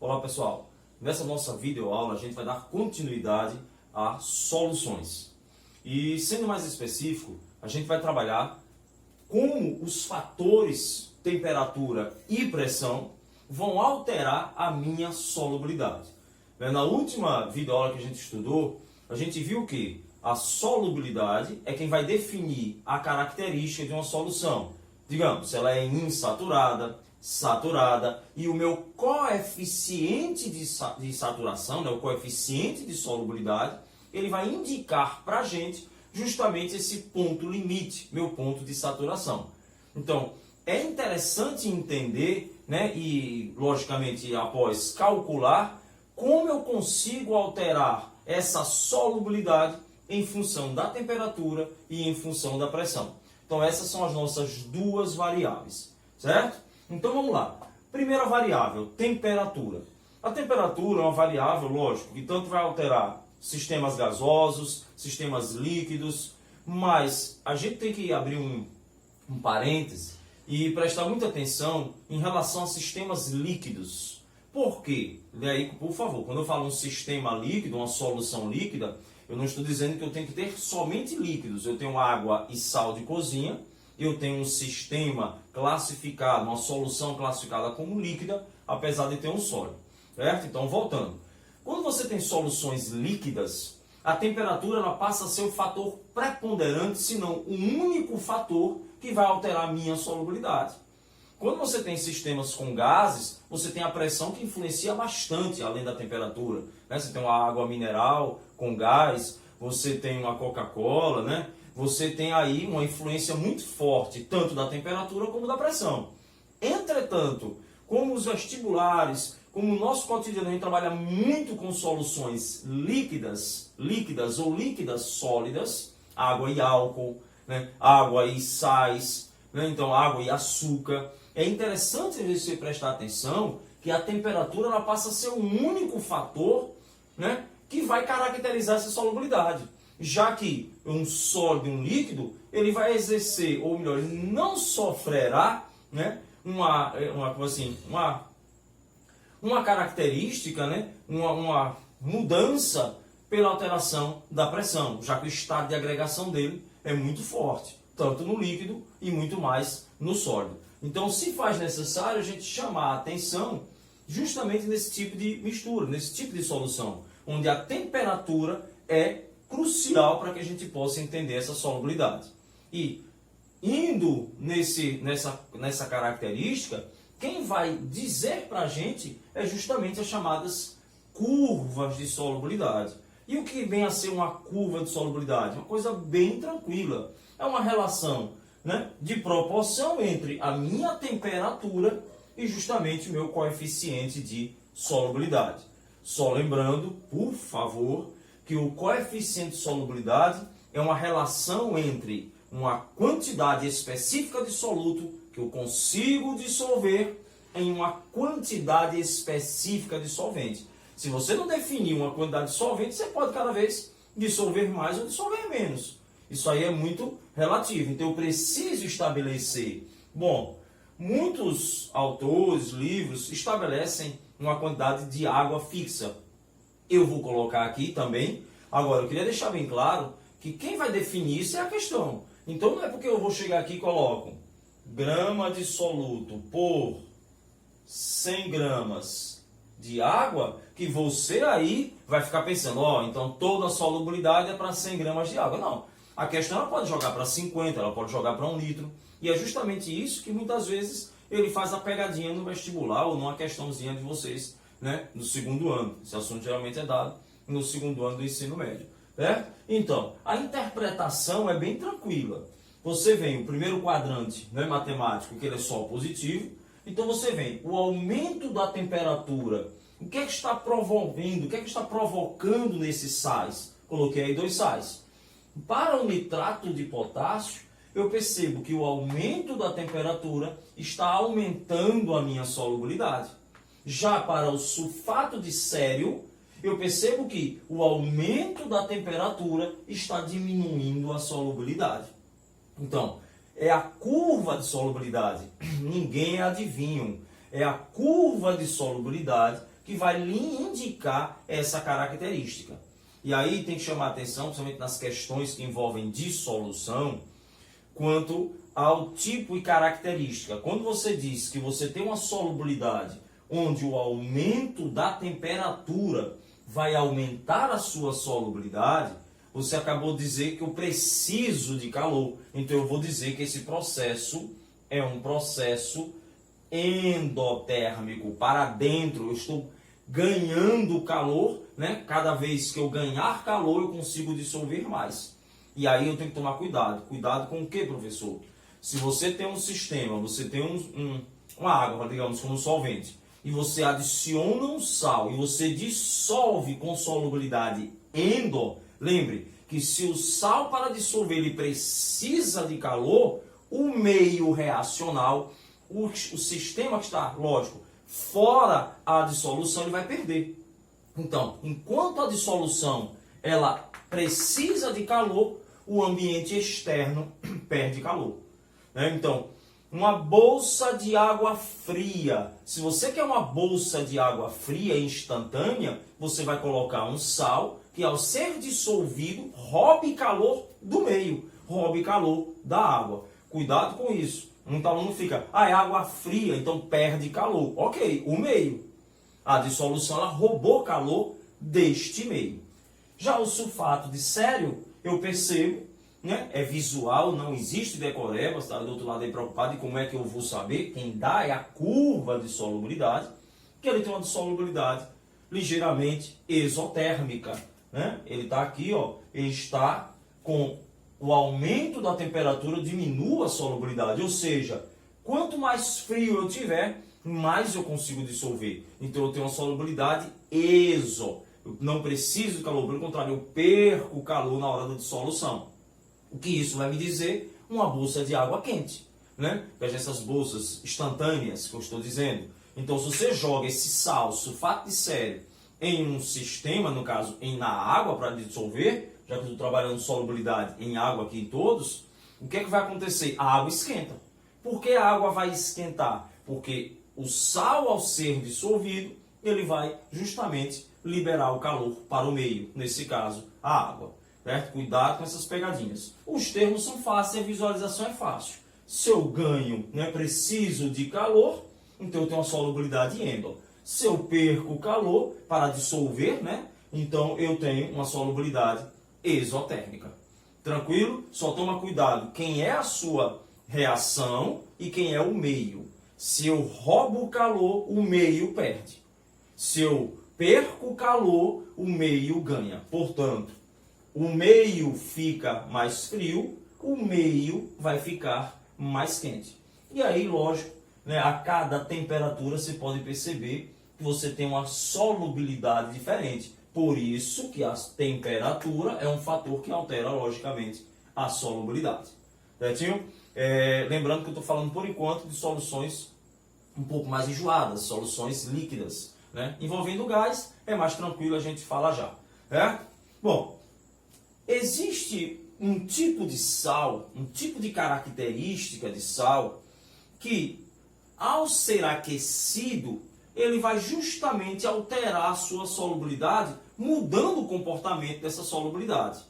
Olá pessoal, nessa nossa videoaula a gente vai dar continuidade a soluções. E sendo mais específico, a gente vai trabalhar como os fatores temperatura e pressão vão alterar a minha solubilidade. Na última videoaula que a gente estudou, a gente viu que a solubilidade é quem vai definir a característica de uma solução. Digamos, se ela é insaturada, saturada, e o meu coeficiente de saturação, o coeficiente de solubilidade, ele vai indicar para a gente justamente esse ponto limite, meu ponto de saturação. Então, é interessante entender, e logicamente após calcular, como eu consigo alterar essa solubilidade em função da temperatura e em função da pressão. Então, essas são as nossas duas variáveis, certo? Então, vamos lá. Primeira variável, temperatura. A temperatura é uma variável, lógico, que tanto vai alterar sistemas gasosos, sistemas líquidos, mas a gente tem que abrir um parêntese e prestar muita atenção em relação a sistemas líquidos. Por quê? Daí, por favor, quando eu falo um sistema líquido, uma solução líquida, eu não estou dizendo que eu tenho que ter somente líquidos. Eu tenho água e sal de cozinha, eu tenho um sistema classificado, uma solução classificada como líquida, apesar de ter um sólido, certo? Então, voltando. Quando você tem soluções líquidas, a temperatura ela passa a ser o fator preponderante, se não o único fator que vai alterar a minha solubilidade. Quando você tem sistemas com gases, você tem a pressão que influencia bastante, além da temperatura. Você tem uma água mineral com gás, você tem uma Coca-Cola, Você tem aí uma influência muito forte, tanto da temperatura como da pressão. Entretanto, como os vestibulares, como o nosso cotidiano, a gente trabalha muito com soluções líquidas ou líquidas sólidas, água e álcool, água e sais, então água e açúcar. É interessante você prestar atenção que a temperatura ela passa a ser o único fator que vai caracterizar essa solubilidade. Já que um sólido e um líquido, ele vai exercer, ou melhor, ele não sofrerá uma característica, uma mudança pela alteração da pressão, já que o estado de agregação dele é muito forte, tanto no líquido e muito mais no sólido. Então, se faz necessário a gente chamar a atenção justamente nesse tipo de mistura, nesse tipo de solução, onde a temperatura é crucial para que a gente possa entender essa solubilidade. E indo nessa característica, quem vai dizer para a gente é justamente as chamadas curvas de solubilidade. E o que vem a ser uma curva de solubilidade? Uma coisa bem tranquila. É uma relação de proporção entre a minha temperatura e justamente o meu coeficiente de solubilidade. Só lembrando, por favor, que o coeficiente de solubilidade é uma relação entre uma quantidade específica de soluto que eu consigo dissolver em uma quantidade específica de solvente. Se você não definir uma quantidade de solvente, você pode cada vez dissolver mais ou dissolver menos. Isso aí é muito relativo. Então eu preciso estabelecer. Bom, muitos autores, livros, estabelecem uma quantidade de água fixa. Eu vou colocar aqui também. Agora, eu queria deixar bem claro que quem vai definir isso é a questão. Então, não é porque eu vou chegar aqui e coloco grama de soluto por 100 gramas de água, que você aí vai ficar pensando, então toda a solubilidade é para 100 gramas de água. Não. A questão ela pode jogar para 50, ela pode jogar para 1 litro. E é justamente isso que muitas vezes ele faz a pegadinha no vestibular ou numa questãozinha de vocês, no segundo ano. Esse assunto geralmente é dado no segundo ano do ensino médio. Então, a interpretação é bem tranquila. Você vem o primeiro quadrante matemático, que ele é só positivo. Então você vem o aumento da temperatura. O que é que está promovendo, o que é que está provocando nesses sais? Coloquei aí 2 sais. Para o nitrato de potássio, eu percebo que o aumento da temperatura está aumentando a minha solubilidade. Já para o sulfato de sério, eu percebo que o aumento da temperatura está diminuindo a solubilidade. Então, é a curva de solubilidade. Ninguém é adivinho. É a curva de solubilidade que vai lhe indicar essa característica. E aí tem que chamar a atenção, principalmente nas questões que envolvem dissolução, quanto ao tipo e característica. Quando você diz que você tem uma solubilidade onde o aumento da temperatura vai aumentar a sua solubilidade, você acabou de dizer que eu preciso de calor. Então eu vou dizer que esse processo é um processo endotérmico, para dentro. Eu estou ganhando calor, né? Cada vez que eu ganhar calor, eu consigo dissolver mais. E aí eu tenho que tomar cuidado. Cuidado com o que, professor? Se você tem um sistema, você tem uma água, digamos, como solvente, e você adiciona um sal e você dissolve com solubilidade endo, lembre que se o sal para dissolver ele precisa de calor, o meio reacional, o sistema que está, lógico, fora a dissolução, ele vai perder. Então, enquanto a dissolução ela precisa de calor, o ambiente externo perde calor. Então, uma bolsa de água fria. Se você quer uma bolsa de água fria instantânea, você vai colocar um sal que, ao ser dissolvido, roube calor do meio, roube calor da água. Cuidado com isso. Muito aluno fica, é água fria, então perde calor. Ok, o meio. A dissolução ela roubou calor deste meio. Já o sulfato de sério, eu percebo, né? É visual, não existe decoreba, está do outro lado aí preocupado, e como é que eu vou saber? Quem dá é a curva de solubilidade, que ele tem uma solubilidade ligeiramente exotérmica, né? Ele está aqui, ó, ele está com o aumento da temperatura, diminui a solubilidade, ou seja, quanto mais frio eu tiver, mais eu consigo dissolver. Então eu tenho uma solubilidade exo. Eu não preciso de calor, pelo contrário, eu perco o calor na hora da dissolução. O que isso vai me dizer? Uma bolsa de água quente, né? Veja essas bolsas instantâneas que eu estou dizendo. Então, se você joga esse sal, sulfato de sério, em um sistema, no caso, na água para dissolver, já que eu estou trabalhando solubilidade em água aqui em todos, o que é que vai acontecer? A água esquenta. Por que a água vai esquentar? Porque o sal, ao ser dissolvido, ele vai justamente liberar o calor para o meio, nesse caso, a água. Certo? Cuidado com essas pegadinhas. Os termos são fáceis, a visualização é fácil. Se eu ganho, né, preciso de calor, então eu tenho uma solubilidade endo. Se eu perco calor para dissolver, né, então eu tenho uma solubilidade exotérmica. Tranquilo? Só toma cuidado quem é a sua reação e quem é o meio. Se eu roubo o calor, o meio perde. Se eu perco o calor, o meio ganha. Portanto, o meio fica mais frio, o meio vai ficar mais quente. E aí, lógico, né, a cada temperatura você pode perceber que você tem uma solubilidade diferente. Por isso que a temperatura é um fator que altera, logicamente, a solubilidade. Certinho? Lembrando que eu estou falando, por enquanto, de soluções um pouco mais enjoadas, soluções líquidas. Né? Envolvendo gás, é mais tranquilo, a gente fala já. Bom, existe um tipo de sal, um tipo de característica de sal, que ao ser aquecido, ele vai justamente alterar a sua solubilidade, mudando o comportamento dessa solubilidade.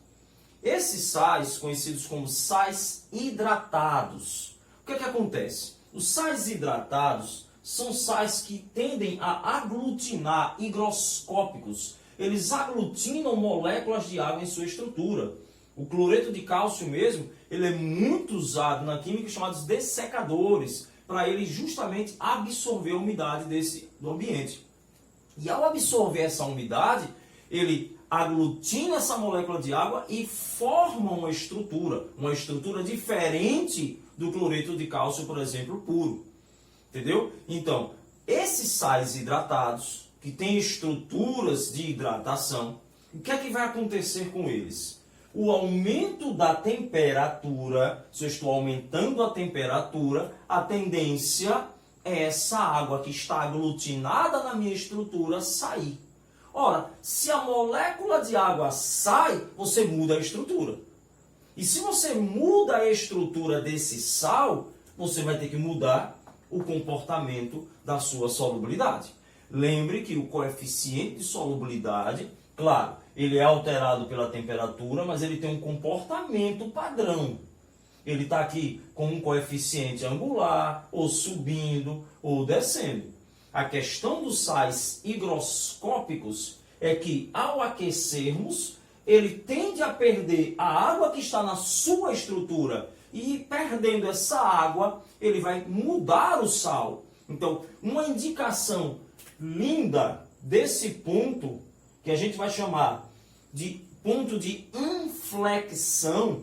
Esses sais, conhecidos como sais hidratados, o que é que acontece? Os sais hidratados são sais que tendem a aglutinar, higroscópicos. Eles aglutinam moléculas de água em sua estrutura. O cloreto de cálcio mesmo, ele é muito usado na química chamados dessecadores, para ele justamente absorver a umidade do ambiente. E ao absorver essa umidade, ele aglutina essa molécula de água e forma uma estrutura diferente do cloreto de cálcio, por exemplo, puro. Entendeu? Então, esses sais hidratados, que têm estruturas de hidratação, o que é que vai acontecer com eles? O aumento da temperatura, se eu estou aumentando a temperatura, a tendência é essa água que está aglutinada na minha estrutura sair. Ora, se a molécula de água sai, você muda a estrutura. E se você muda a estrutura desse sal, você vai ter que mudar o comportamento da sua solubilidade. Lembre que o coeficiente de solubilidade, claro, ele é alterado pela temperatura, mas ele tem um comportamento padrão. Ele está aqui com um coeficiente angular, ou subindo, ou descendo. A questão dos sais higroscópicos é que, ao aquecermos, ele tende a perder a água que está na sua estrutura. E perdendo essa água, ele vai mudar o sal. Então, uma indicação linda desse ponto, que a gente vai chamar de ponto de inflexão,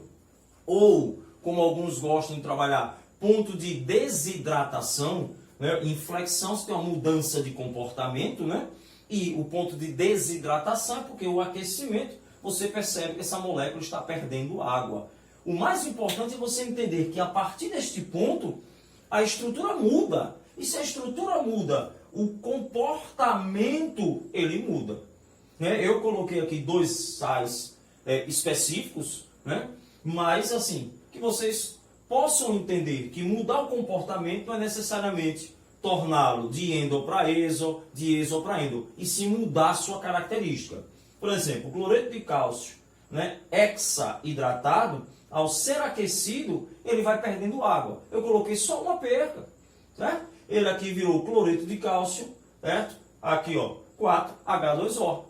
ou, como alguns gostam de trabalhar, ponto de desidratação, né? Inflexão, você tem uma mudança de comportamento, né? E o ponto de desidratação é porque o aquecimento, você percebe que essa molécula está perdendo água. O mais importante é você entender que a partir deste ponto, a estrutura muda. E se a estrutura muda, o comportamento ele muda. Né? Eu coloquei aqui 2 sais específicos, né? Mas assim, que vocês possam entender que mudar o comportamento não é necessariamente torná-lo de endo para exo, de exo para endo, e sim mudar a sua característica. Por exemplo, o cloreto de cálcio, né, hexaidratado, ao ser aquecido, ele vai perdendo água. Eu coloquei só uma perca, certo? Ele aqui virou cloreto de cálcio, certo? Aqui, ó, 4H2O,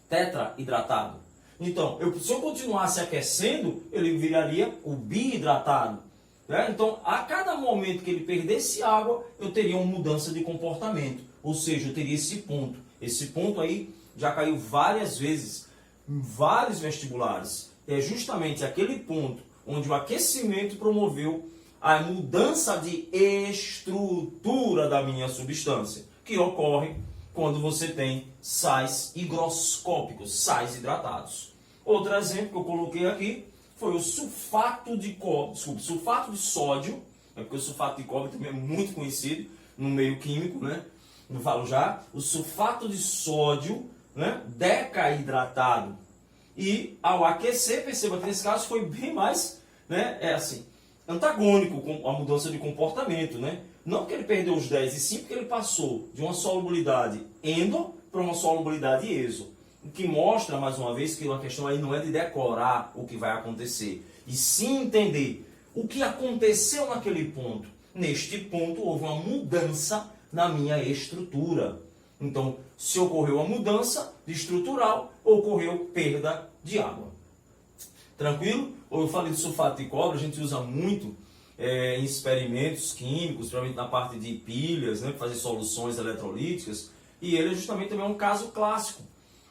tetraidratado. Então, se eu continuasse aquecendo, ele viraria o biidratado. Né? Então, a cada momento que ele perdesse água, eu teria uma mudança de comportamento. Ou seja, eu teria esse ponto. Esse ponto aí já caiu várias vezes em vários vestibulares. É justamente aquele ponto onde o aquecimento promoveu a mudança de estrutura da minha substância, que ocorre quando você tem sais higroscópicos, sais hidratados. Outro exemplo que eu coloquei aqui foi o sulfato de cobre, sulfato de sódio, porque o sulfato de cobre também é muito conhecido no meio químico, né? Eu falo já, o sulfato de sódio, né, decaidratado. E ao aquecer, perceba que nesse caso foi bem mais, né, antagônico com a mudança de comportamento, né? Não porque ele perdeu os 10, e sim porque ele passou de uma solubilidade endo para uma solubilidade exo. O que mostra, mais uma vez, que a questão aí não é de decorar o que vai acontecer, e sim entender o que aconteceu naquele ponto. Neste ponto houve uma mudança na minha estrutura. Então, se ocorreu a mudança de estrutural, ocorreu perda de água. Tranquilo? Eu falei de sulfato de cobre, a gente usa muito em experimentos químicos, principalmente na parte de pilhas, né, para fazer soluções eletrolíticas, e ele é justamente também um caso clássico.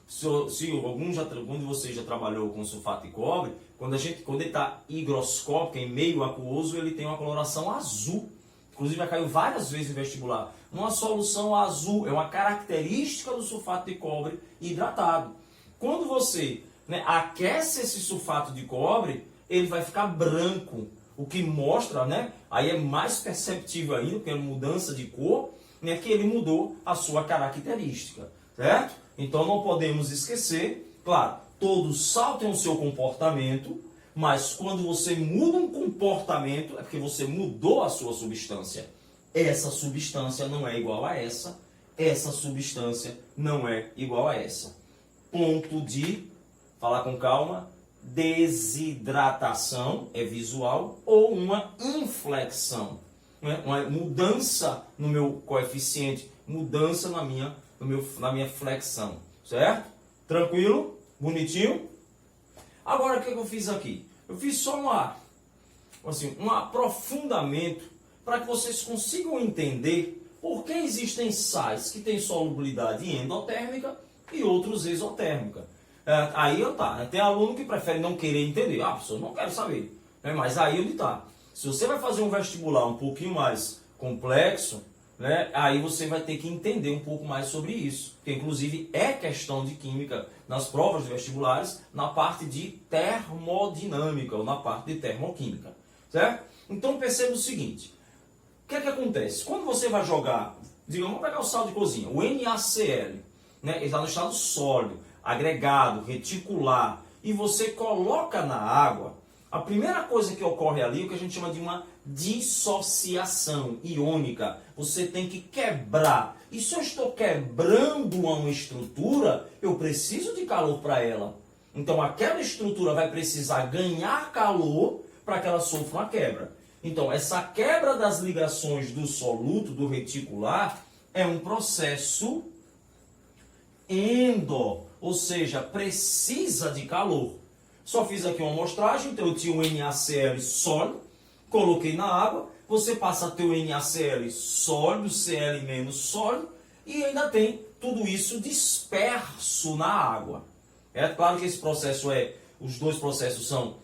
Se algum de vocês já trabalhou com sulfato de cobre, quando ele está higroscópico, em meio aquoso, ele tem uma coloração azul. Inclusive, já caiu várias vezes no vestibular. Uma solução azul é uma característica do sulfato de cobre hidratado. Quando você, né, aquece esse sulfato de cobre, ele vai ficar branco. O que mostra, né, aí é mais perceptível ainda, porque é uma mudança de cor, né, que ele mudou a sua característica. Certo? Então não podemos esquecer, claro, todo sal tem o seu comportamento, mas quando você muda um comportamento, é porque você mudou a sua substância. Essa substância não é igual a essa substância não é igual a essa. Ponto de, falar com calma, desidratação é visual ou uma inflexão, né? Uma mudança no meu coeficiente, mudança na minha flexão, certo? Tranquilo? Bonitinho? Agora, o que eu fiz aqui? Eu fiz só um aprofundamento para que vocês consigam entender por que existem sais que têm solubilidade endotérmica e outros exotérmica. Aí tá, tem aluno que prefere não querer entender. Professor, não quero saber. Mas aí onde está? Se você vai fazer um vestibular um pouquinho mais complexo, né, aí você vai ter que entender um pouco mais sobre isso, que inclusive é questão de química nas provas de vestibulares, na parte de termodinâmica ou na parte de termoquímica, certo? Então perceba o seguinte, o que é que acontece? Quando você vai jogar, digamos, vamos pegar o sal de cozinha, o NaCl, né, ele está no estado sólido, agregado, reticular, e você coloca na água, A primeira coisa que ocorre ali é o que a gente chama de uma dissociação iônica. Você tem que quebrar. E se eu estou quebrando uma estrutura, eu preciso de calor para ela. Então aquela estrutura vai precisar ganhar calor para que ela sofra uma quebra. Então essa quebra das ligações do soluto, do reticular, é um processo endo, ou seja, precisa de calor. Só fiz aqui uma amostragem, então eu tinha um NaCl sólido, coloquei na água, você passa a ter o NaCl sólido, Cl- sólido, e ainda tem tudo isso disperso na água. É claro que esse processo os dois processos são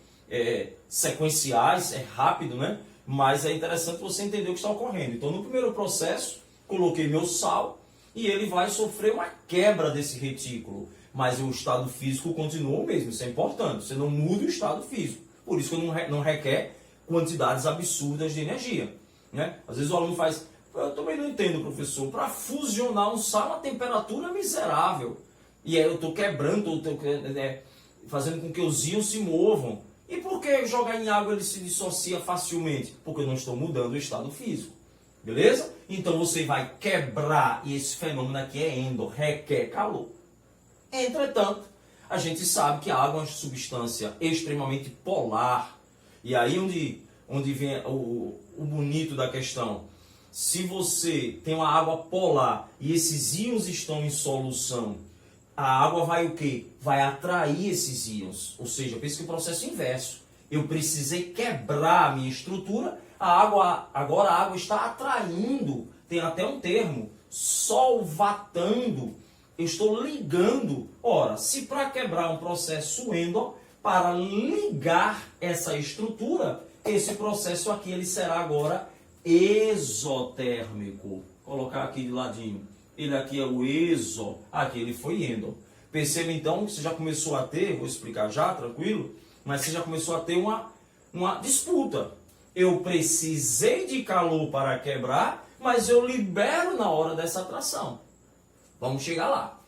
sequenciais, é rápido, né? Mas é interessante você entender o que está ocorrendo. Então no primeiro processo, coloquei meu sal, e ele vai sofrer uma quebra desse retículo. Mas o estado físico continua o mesmo, isso é importante. Você não muda o estado físico. Por isso que não requer quantidades absurdas de energia. Né? Às vezes o aluno faz, eu também não entendo, professor, para fusionar um sal a temperatura miserável. E aí eu estou quebrando, fazendo com que os íons se movam. E por que jogar em água ele se dissocia facilmente? Porque eu não estou mudando o estado físico. Beleza? Então você vai quebrar, e esse fenômeno aqui é endo, requer calor. Entretanto, a gente sabe que a água é uma substância extremamente polar. E aí onde vem o bonito da questão. Se você tem uma água polar e esses íons estão em solução, a água vai o quê? Vai atrair esses íons. Ou seja, pensa que o processo é inverso. Eu precisei quebrar a minha estrutura, agora a água está atraindo, tem até um termo, solvatando. Eu estou ligando. Ora, se para quebrar um processo endo, para ligar essa estrutura, esse processo aqui ele será agora exotérmico. Vou colocar aqui de ladinho. Ele aqui é o exo, aqui ele foi endo. Perceba então que você já começou a ter, vou explicar já, tranquilo, mas você já começou a ter uma disputa. Eu precisei de calor para quebrar, mas eu libero na hora dessa atração. Vamos chegar lá.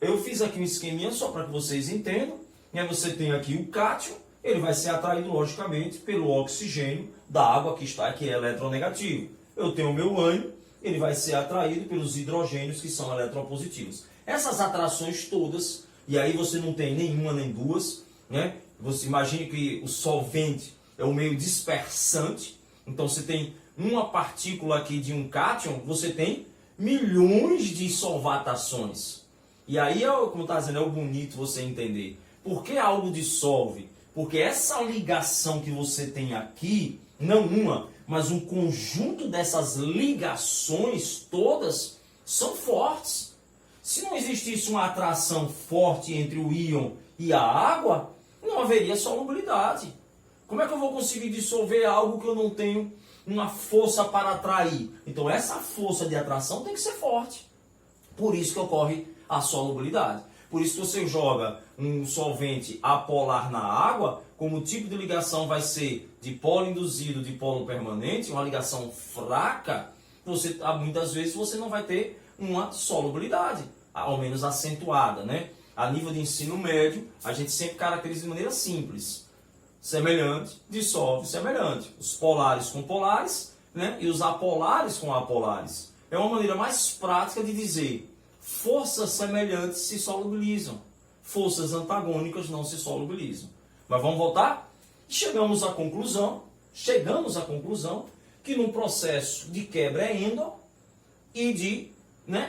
Eu fiz aqui um esqueminha só para que vocês entendam. Você tem aqui o cátion, ele vai ser atraído logicamente pelo oxigênio da água que está aqui, é eletronegativo. Eu tenho o meu ânion, ele vai ser atraído pelos hidrogênios que são eletropositivos. Essas atrações todas, e aí você não tem nenhuma nem duas, né? Você imagine que o solvente é o meio dispersante, então você tem uma partícula aqui de um cátion, você tem milhões de solvatações. E aí, como está dizendo, é o bonito você entender. Por que algo dissolve? Porque essa ligação que você tem aqui, não uma, mas um conjunto dessas ligações todas são fortes. Se não existisse uma atração forte entre o íon e a água, não haveria solubilidade. Como é que eu vou conseguir dissolver algo que eu não tenho uma força para atrair? Então essa força de atração tem que ser forte. Por isso que ocorre a solubilidade. Por isso que você joga um solvente apolar na água, como o tipo de ligação vai ser dipolo induzido, dipolo permanente, uma ligação fraca, muitas vezes você não vai ter uma solubilidade, ao menos acentuada, né? A nível de ensino médio, a gente sempre caracteriza de maneira simples. Semelhante, dissolve semelhante. Os polares com polares, né? E os apolares com apolares. É uma maneira mais prática de dizer forças semelhantes se solubilizam. Forças antagônicas não se solubilizam. Mas vamos voltar? Chegamos à conclusão que num processo de quebra é endo e de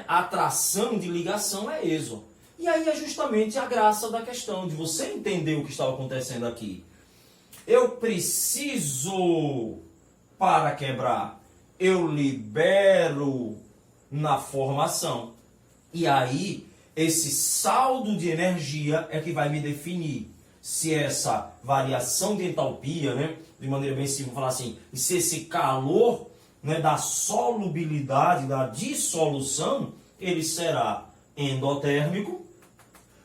atração, de ligação é exo. E aí é justamente a graça da questão, de você entender o que estava acontecendo aqui. Eu preciso, para quebrar, eu libero na formação. E aí, esse saldo de energia é que vai me definir se essa variação de entalpia, de maneira bem simples, falar assim, se esse calor da solubilidade, da dissolução, ele será endotérmico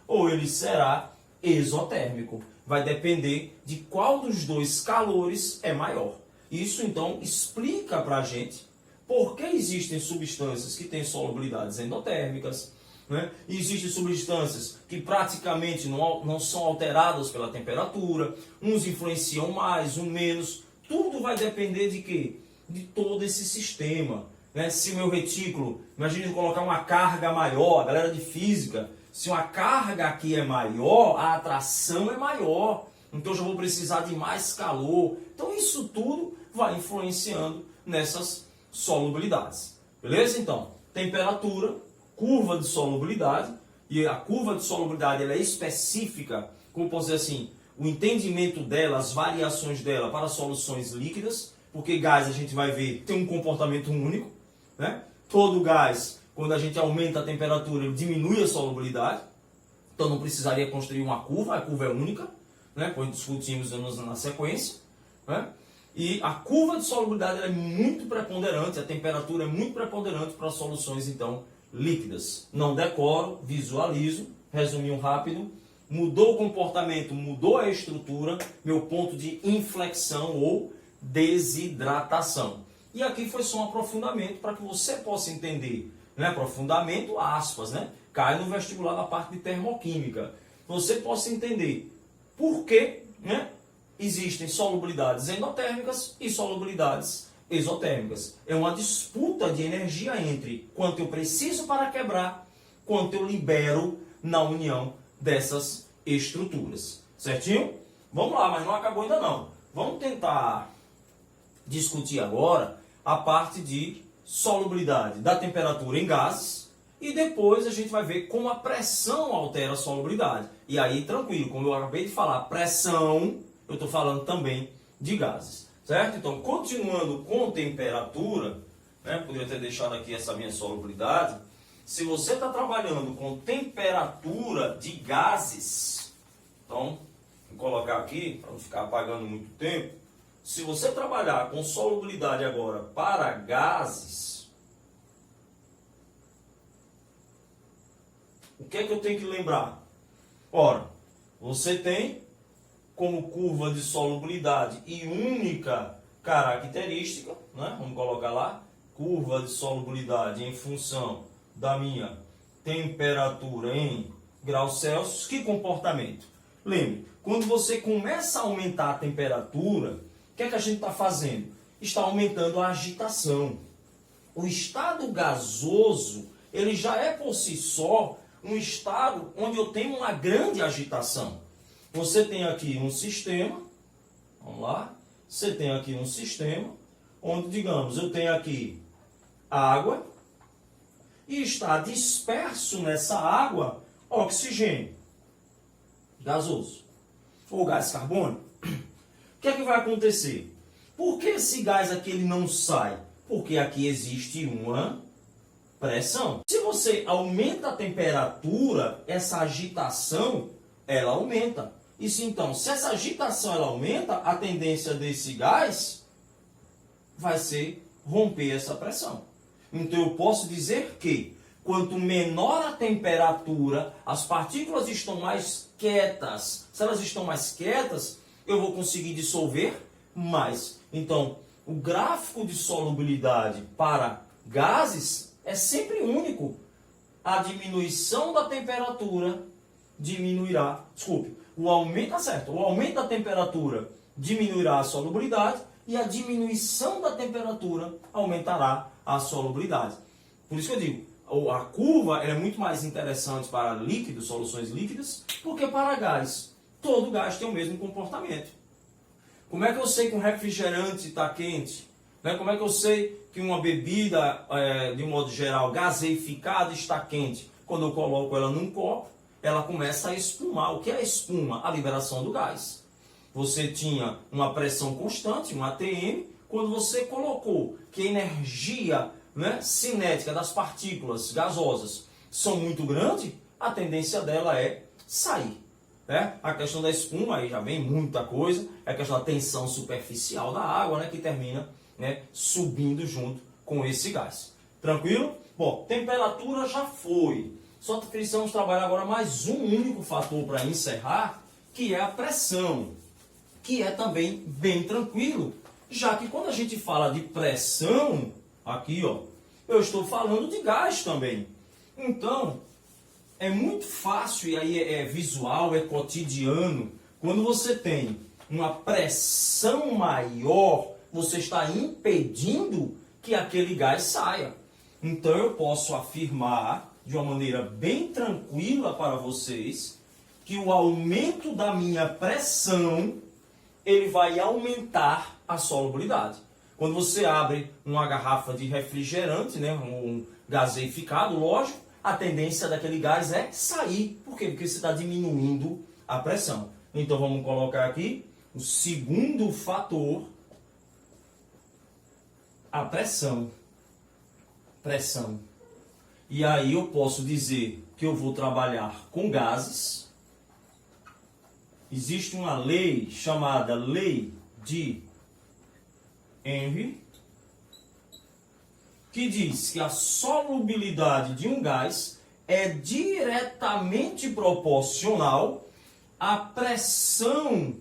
ou ele será exotérmico. Vai depender de qual dos dois calores é maior. Isso, então, explica para a gente por que existem substâncias que têm solubilidades endotérmicas, né? E existem substâncias que praticamente não são alteradas pela temperatura, uns influenciam mais, um menos. Tudo vai depender de quê? De todo esse sistema, né? Se o meu retículo, imagine colocar uma carga maior, a galera de física, se uma carga aqui é maior, a atração é maior, então eu já vou precisar de mais calor. Então isso tudo vai influenciando nessas solubilidades. Beleza? Então, temperatura, curva de solubilidade, e a curva de solubilidade ela é específica, como posso dizer assim, o entendimento dela, as variações dela para soluções líquidas, porque gás a gente vai ver tem um comportamento único, né? Todo gás, quando a gente aumenta a temperatura, ele diminui a solubilidade, então não precisaria construir uma curva, a curva é única, né? Como discutimos na sequência, né? E a curva de solubilidade ela é muito preponderante, a temperatura é muito preponderante para soluções então líquidas. Não decoro, visualizo, resuminho rápido, mudou o comportamento, mudou a estrutura, meu ponto de inflexão ou desidratação. E aqui foi só um aprofundamento para que você possa entender, né? Aprofundamento, aspas, né? Cai no vestibular na parte de termoquímica. Você possa entender por que, né? Existem solubilidades endotérmicas e solubilidades exotérmicas. É uma disputa de energia entre quanto eu preciso para quebrar, quanto eu libero na união dessas estruturas. Certinho? Vamos lá, mas não acabou ainda não. Vamos tentar discutir agora a parte de solubilidade da temperatura em gases e depois a gente vai ver como a pressão altera a solubilidade. E aí, tranquilo, como eu acabei de falar, pressão, eu estou falando também de gases. Certo? Então, continuando com temperatura, né, poderia ter deixado aqui essa minha solubilidade. Se você está trabalhando com temperatura de gases, então, vou colocar aqui, para não ficar apagando muito tempo. Se você trabalhar com solubilidade agora para gases, o que é que eu tenho que lembrar? Ora, você tem como curva de solubilidade e única característica, né? Vamos colocar lá, curva de solubilidade em função da minha temperatura em graus Celsius. Que comportamento? Lembre, quando você começa a aumentar a temperatura, o que é que a gente está fazendo? Está aumentando a agitação. O estado gasoso, ele já é por si só um estado onde eu tenho uma grande agitação. Você tem aqui um sistema, vamos lá, você tem aqui um sistema onde, digamos, eu tenho aqui água e está disperso nessa água oxigênio gasoso ou gás carbônico. O que é que vai acontecer? Por que esse gás aqui ele não sai? Porque aqui existe uma pressão. Se você aumenta a temperatura, essa agitação, ela aumenta. E se então, se essa agitação ela aumenta, a tendência desse gás vai ser romper essa pressão. Então eu posso dizer que quanto menor a temperatura, as partículas estão mais quietas. Se elas estão mais quietas, eu vou conseguir dissolver mais. Então, o gráfico de solubilidade para gases é sempre único. A diminuição da temperatura diminuirá, o aumento, tá certo, o aumento da temperatura diminuirá a solubilidade e a diminuição da temperatura aumentará a solubilidade. Por isso que eu digo, a curva é muito mais interessante para líquidos, soluções líquidas, porque para gás. Todo gás tem o mesmo comportamento. Como é que eu sei que um refrigerante está quente? Como é que eu sei que uma bebida, de um modo geral, gaseificada está quente? Quando eu coloco ela num copo, ela começa a espumar. O que é a espuma? A liberação do gás. Você tinha uma pressão constante, um ATM, quando você colocou que a energia, cinética das partículas gasosas são muito grande, a tendência dela é sair. A questão da espuma, aí já vem muita coisa, é a questão da tensão superficial da água, que termina subindo junto com esse gás. Tranquilo? Bom, temperatura já foi. Só precisamos trabalhar agora mais um único fator para encerrar, que é a pressão, que é também bem tranquilo, já que quando a gente fala de pressão, aqui ó, eu estou falando de gás também. Então, é muito fácil, e aí é visual, é cotidiano. Quando você tem uma pressão maior, você está impedindo que aquele gás saia. Então eu posso afirmar de uma maneira bem tranquila para vocês que o aumento da minha pressão, ele vai aumentar a solubilidade. Quando você abre uma garrafa de refrigerante, né, um gaseificado, lógico, a tendência daquele gás é sair. Por quê? Porque você está diminuindo a pressão. Então vamos colocar aqui o segundo fator, a pressão. Pressão. E aí eu posso dizer que eu vou trabalhar com gases. Existe uma lei chamada Lei de Henry, que diz que a solubilidade de um gás é diretamente proporcional à pressão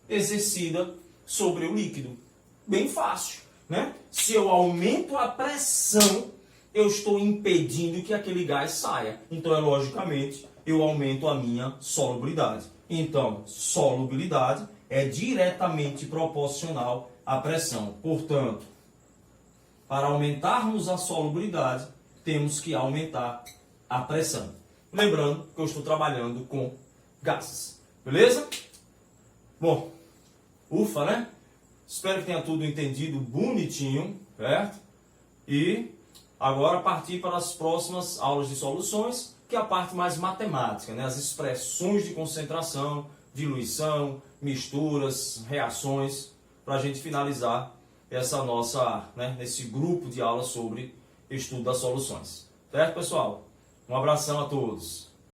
exercida sobre o líquido. Bem fácil, né? Se eu aumento a pressão, eu estou impedindo que aquele gás saia. Então, logicamente, eu aumento a minha solubilidade. Então, solubilidade é diretamente proporcional à pressão. Portanto, para aumentarmos a solubilidade, temos que aumentar a pressão. Lembrando que eu estou trabalhando com gases. Beleza? Bom, ufa, né? Espero que tenha tudo entendido bonitinho, certo? E agora partir para as próximas aulas de soluções, que é a parte mais matemática, né? As expressões de concentração, diluição, misturas, reações, para a gente finalizar essa nossa, né, esse grupo de aulas sobre estudo das soluções. Certo, pessoal? Um abração a todos.